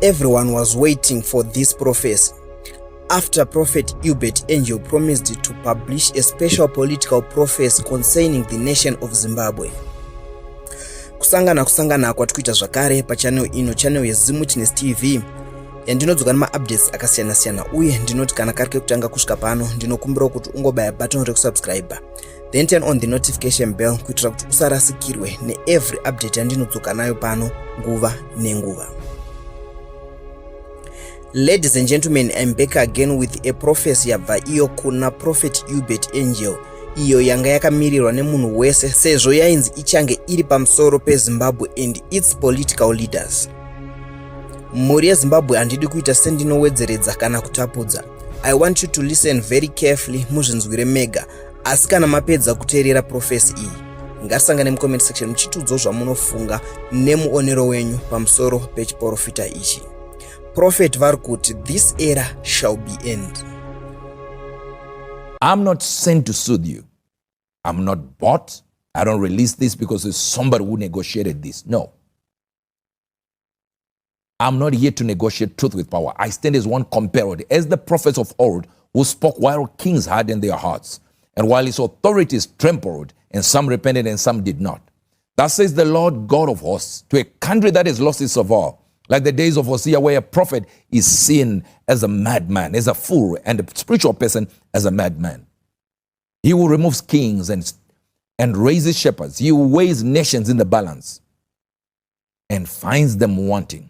Everyone was waiting for this prophecy. After Prophet Uebert Angel promised to publish a special political prophecy concerning the nation of Zimbabwe. Kusangana kwatikuita zvakare pachannel ino, channel yeZimutiness TV, yandinodzoka nemaupdates akasiyana-siyana, uye ndinoti kana kari kekutanga kusvika pano ndinokumbira kuti ungobaya button rekusubscribe, then turn on the notification bell kuitira kuti usarasikirwe neevery update yandinodzoka nayo pano nguva nenguva. Ladies and gentlemen, I'm back again with a prophecy yabva iyo kuna Prophet Uebert Angel, iyo yanga yakamirirwa nemunhu wese sezvo yainzi ichange iri pamusoro peZimbabwe and its political leaders. Mhuri yeZimbabwe handidi kuita sendinowedzeredza kana kutapudza. I want you to listen very carefully muzvinzwire mega, asi kana mapedza kuteerera prophecy iyi, ngatisangane mucomment section muchitiudzawo zvamunofunga nemuonero wenyu pamusoro pechiprofita ichi. Prophet vari kuti this era shall be end. I'm not sent to soothe you. I'm not bought. I don't release this because it's somebody who negotiated this. No. I'm not here to negotiate truth with power. I stand as one compared, as the prophets of old who spoke while kings hardened their hearts, and while his authorities trembled, and some repented and some did not. Thus says the Lord God of hosts, to a country that has lost its all, like the days of Hosea, where a prophet is seen as a madman, as a fool, and a spiritual person as a madman. He who removes kings and raises shepherds. He who weighs nations in the balance and finds them wanting,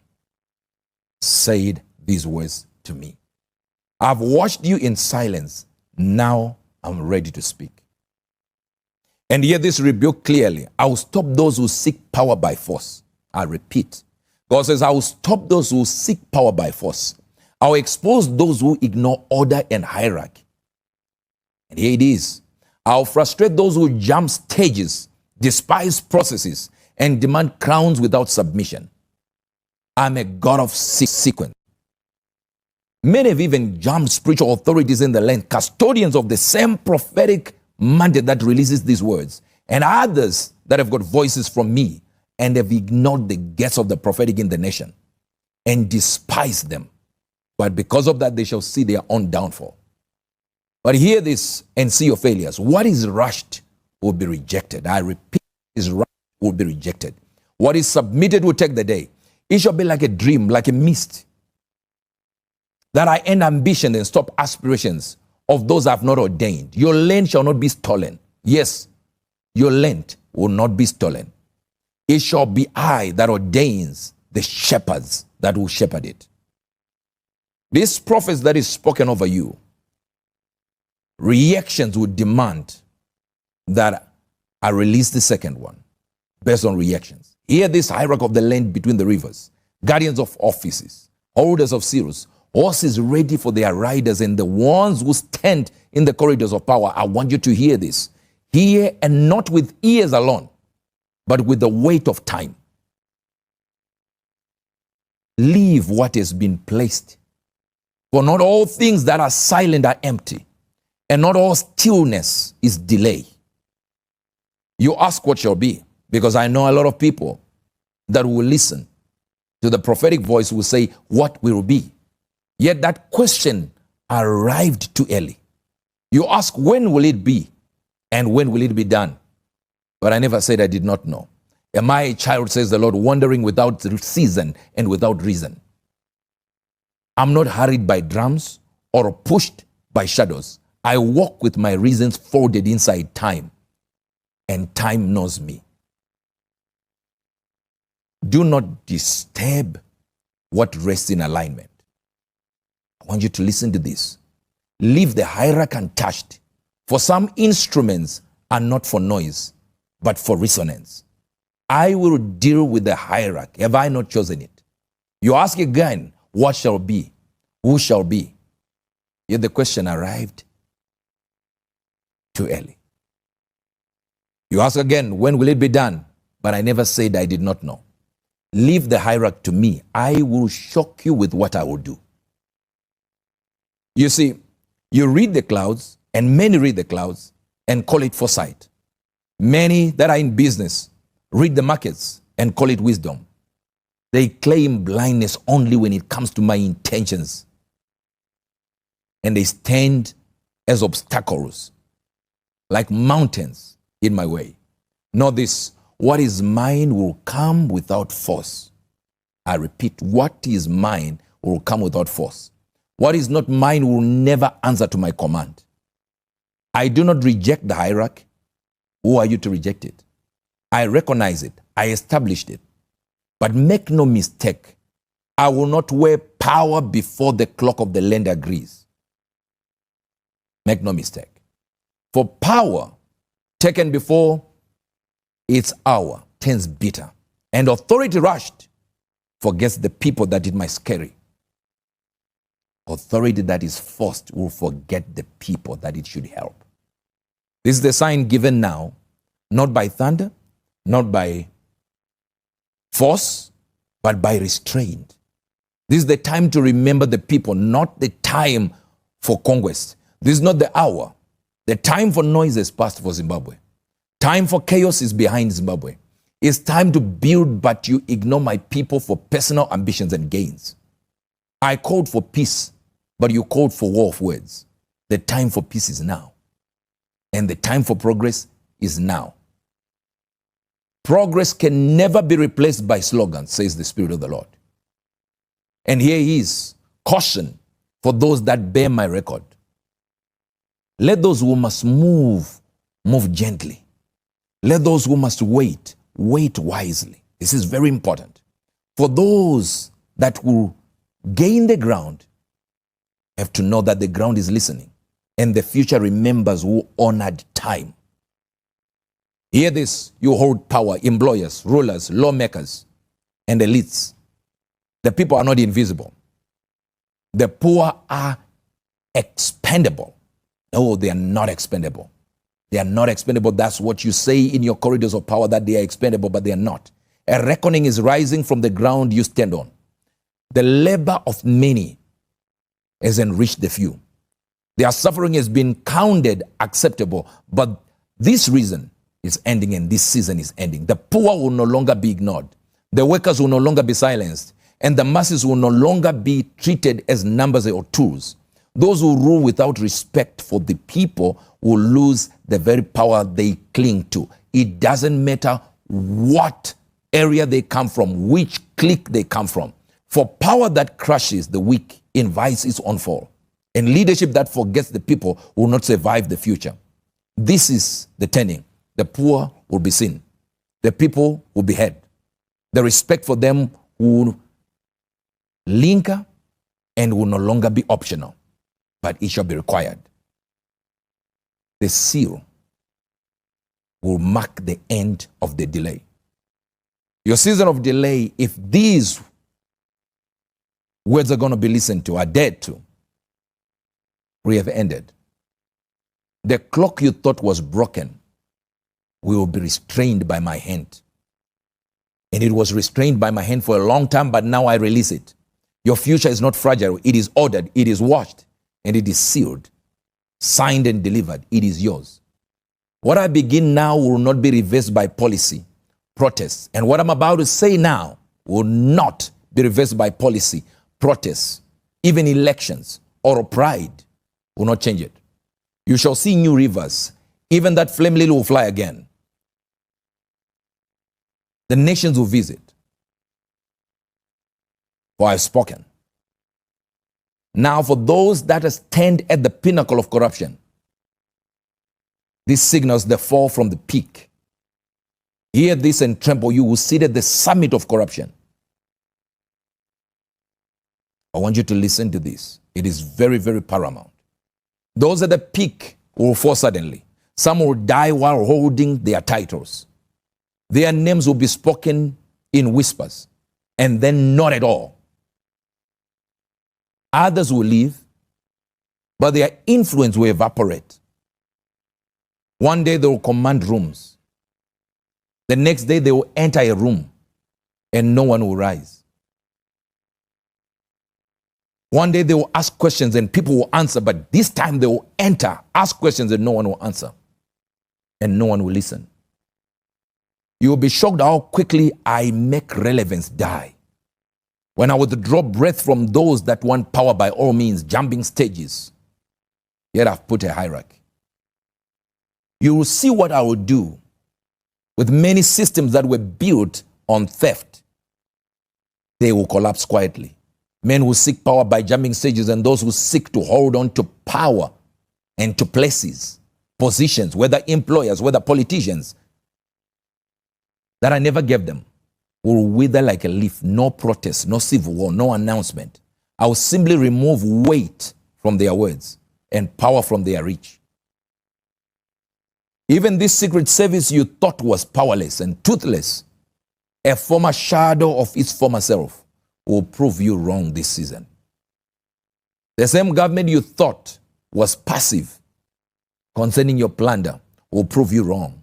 said these words to me. I've watched you in silence. Now I'm ready to speak. And hear this rebuke clearly. I will stop those who seek power by force. I repeat. God says, I will stop those who seek power by force. I will expose those who ignore order and hierarchy. And here it is. I will frustrate those who jump stages, despise processes, and demand crowns without submission. I'm a God of sequence. Many have even jumped spiritual authorities in the land, custodians of the same prophetic mandate that releases these words, and others that have got voices from me and have ignored the gifts of the prophetic in the nation and despised them. But because of that, they shall see their own downfall. But hear this and see your failures. What is rushed will be rejected. I repeat, is rushed will be rejected. What is submitted will take the day. It shall be like a dream, like a mist, that I end ambition and stop aspirations of those I have not ordained. Your land shall not be stolen. Yes, your land will not be stolen. It shall be I that ordains the shepherds that will shepherd it. This prophet that is spoken over you, reactions would demand that I release the second one based on reactions. Hear this hierarchy of the land between the rivers, guardians of offices, holders of seals, horses ready for their riders, and the ones who stand in the corridors of power. I want you to hear this. Hear, and not with ears alone, but with the weight of time. Leave what has been placed. For not all things that are silent are empty, and not all stillness is delay. You ask what shall be, because I know a lot of people that will listen to the prophetic voice will say, what will be? Yet that question arrived too early. You ask, when will it be? And when will it be done? But I never said I did not know. Am I a child, says the Lord, wandering without season and without reason? I'm not hurried by drums or pushed by shadows. I walk with my reasons folded inside time, and time knows me. Do not disturb what rests in alignment. I want you to listen to this. Leave the hierarchy untouched, for some instruments are not for noise, but for resonance. I will deal with the hierarchy. Have I not chosen it? You ask again, what shall be? Who shall be? Yet the question arrived too early. You ask again, when will it be done? But I never said I did not know. Leave the hierarchy to me. I will shock you with what I will do. You see, you read the clouds, and many read the clouds and call it foresight. Many that are in business read the markets and call it wisdom. They claim blindness only when it comes to my intentions. And they stand as obstacles, like mountains in my way. Know this, what is mine will come without force. I repeat, what is mine will come without force. What is not mine will never answer to my command. I do not reject the hierarchy. Who are you to reject it? I recognize it. I established it. But make no mistake, I will not wear power before the clock of the land agrees. Make no mistake. For power taken before its hour turns bitter, and authority rushed forgets the people that it might carry. Authority that is forced will forget the people that it should help. This is the sign given now, not by thunder, not by force, but by restraint. This is the time to remember the people, not the time for conquest. This is not the hour. The time for noise is past for Zimbabwe. Time for chaos is behind Zimbabwe. It's time to build, but you ignore my people for personal ambitions and gains. I called for peace, but you called for war of words. The time for peace is now. And the time for progress is now. Progress can never be replaced by slogans, says the Spirit of the Lord. And here is caution for those that bear my record. Let those who must move, move gently. Let those who must wait, wait wisely. This is very important. For those that will gain the ground, have to know that the ground is listening. And the future remembers who honored time. Hear this, you hold power, employers, rulers, lawmakers, and elites. The people are not invisible. The poor are expendable. No, they are not expendable. They are not expendable. That's what you say in your corridors of power, that they are expendable, but they are not. A reckoning is rising from the ground you stand on. The labor of many has enriched the few. Their suffering has been counted acceptable, but this reason is ending and this season is ending. The poor will no longer be ignored. The workers will no longer be silenced, and the masses will no longer be treated as numbers or tools. Those who rule without respect for the people will lose the very power they cling to. It doesn't matter what area they come from, which clique they come from. For power that crushes the weak invites its own fall. And leadership that forgets the people will not survive the future. This is the turning. The poor will be seen. The people will be heard. The respect for them will linger and will no longer be optional, but it shall be required. The seal will mark the end of the delay. Your season of delay, if these words are going to be listened to, are dead to, we have ended. The clock you thought was broken will be restrained by my hand. And it was restrained by my hand for a long time, but now I release it. Your future is not fragile. It is ordered, it is washed, and it is sealed, signed and delivered. It is yours. What I begin now will not be reversed by policy, protests. And what I'm about to say now will not be reversed by policy, protests, even elections or pride will not change it. You shall see new rivers. Even that flame lily will fly again. The nations will visit. For I have spoken. Now for those that stand at the pinnacle of corruption, this signals the fall from the peak. Hear this and tremble, you will sit at the summit of corruption. I want you to listen to this. It is very, very paramount. Those at the peak will fall suddenly. Some will die while holding their titles. Their names will be spoken in whispers and then not at all. Others will leave, but their influence will evaporate. One day they will command rooms. The next day they will enter a room and no one will rise. One day they will ask questions and people will answer, but this time they will enter, ask questions and no one will answer. And no one will listen. You will be shocked how quickly I make relevance die. When I withdraw breath from those that want power by all means, jumping stages, yet I've put a hierarchy. You will see what I will do with many systems that were built on theft. They will collapse quietly. Men who seek power by jumping stages and those who seek to hold on to power and to places, positions, whether employers, whether politicians, that I never gave them, will wither like a leaf. No protest, no civil war, no announcement. I will simply remove weight from their words and power from their reach. Even this secret service you thought was powerless and toothless, a former shadow of its former self, will prove you wrong this season. The same government you thought was passive concerning your plunder will prove you wrong.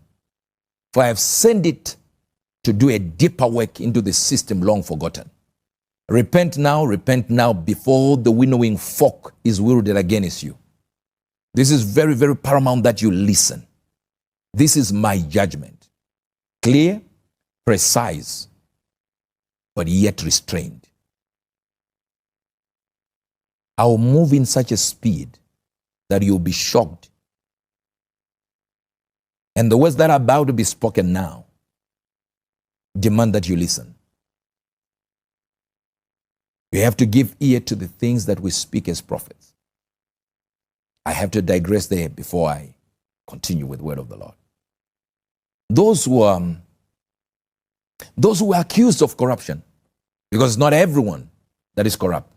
For I have sent it to do a deeper work into the system long forgotten. Repent now before the winnowing fork is wielded against you. This is very, very paramount that you listen. This is my judgment. Clear, precise, but yet restrained. I will move in such a speed that you'll be shocked. And the words that are about to be spoken now demand that you listen. We have to give ear to the things that we speak as prophets. I have to digress there before I continue with the word of the Lord. Those who are accused of corruption, because not everyone that is corrupt,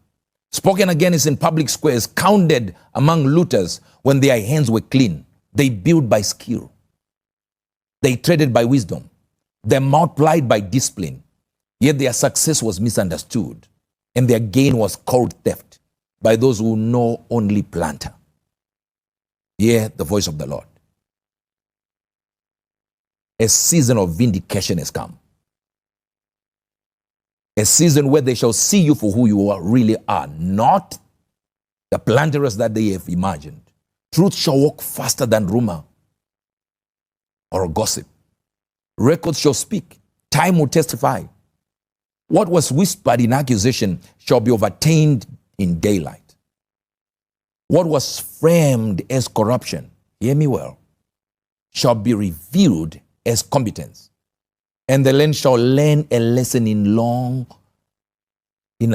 spoken against in public squares, counted among looters when their hands were clean. They built by skill. They traded by wisdom. They multiplied by discipline. Yet their success was misunderstood, and their gain was called theft by those who know only planter. Hear the voice of the Lord. A season of vindication has come. A season where they shall see you for who you really are, not the planterers that they have imagined. Truth shall walk faster than rumor or gossip. Records shall speak. Time will testify. What was whispered in accusation shall be overturned in daylight. What was framed as corruption, hear me well, shall be revealed as competence. And the land shall learn a lesson in a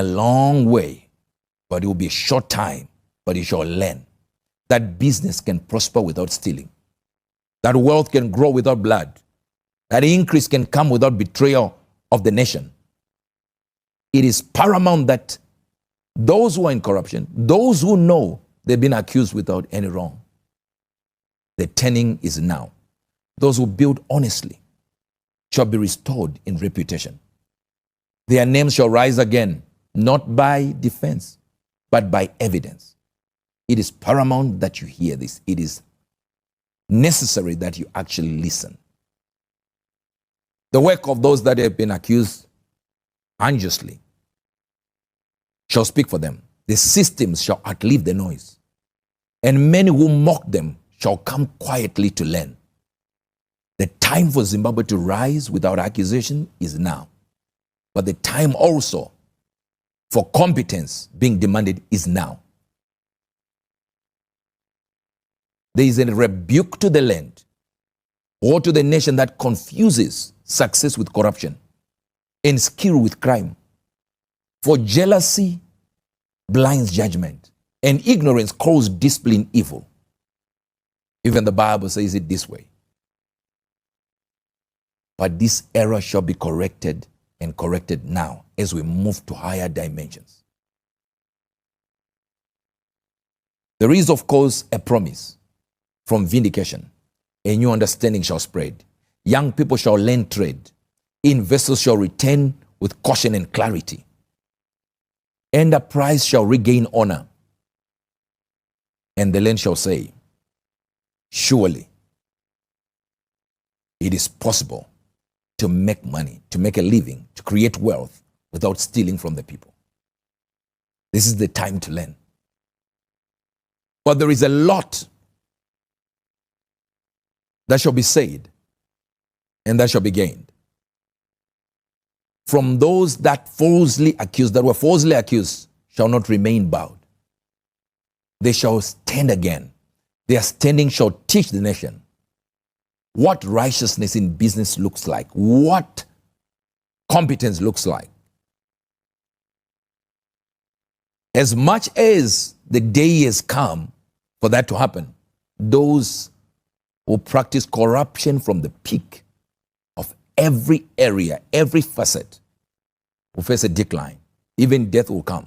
long way, but it will be a short time, but it shall learn that business can prosper without stealing, that wealth can grow without blood, that increase can come without betrayal of the nation. It is paramount that those who are in corruption, those who know they've been accused without any wrong, the turning is now. Those who build honestly shall be restored in reputation. Their names shall rise again, not by defense, but by evidence. It is paramount that you hear this. It is necessary that you actually listen. The work of those that have been accused unjustly shall speak for them. The systems shall outlive the noise. And many who mock them shall come quietly to learn. The time for Zimbabwe to rise without accusation is now. But the time also for competence being demanded is now. There is a rebuke to the land or to the nation that confuses success with corruption and skill with crime. For jealousy blinds judgment, and ignorance calls discipline evil. Even the Bible says it this way. But this error shall be corrected, and corrected now as we move to higher dimensions. There is, of course, a promise from vindication. A new understanding shall spread. Young people shall learn trade. Investors shall return with caution and clarity. Enterprise shall regain honor. And the land shall say, surely it is possible to make money, to make a living, to create wealth without stealing from the people. This is the time to learn. But there is a lot that shall be said and that shall be gained. from those that were falsely accused, shall not remain bowed. They shall stand again. Their standing shall teach the nation what righteousness in business looks like, what competence looks like. As much as the day has come for that to happen, those who practice corruption from the peak of every area, every facet, will face a decline. Even death will come.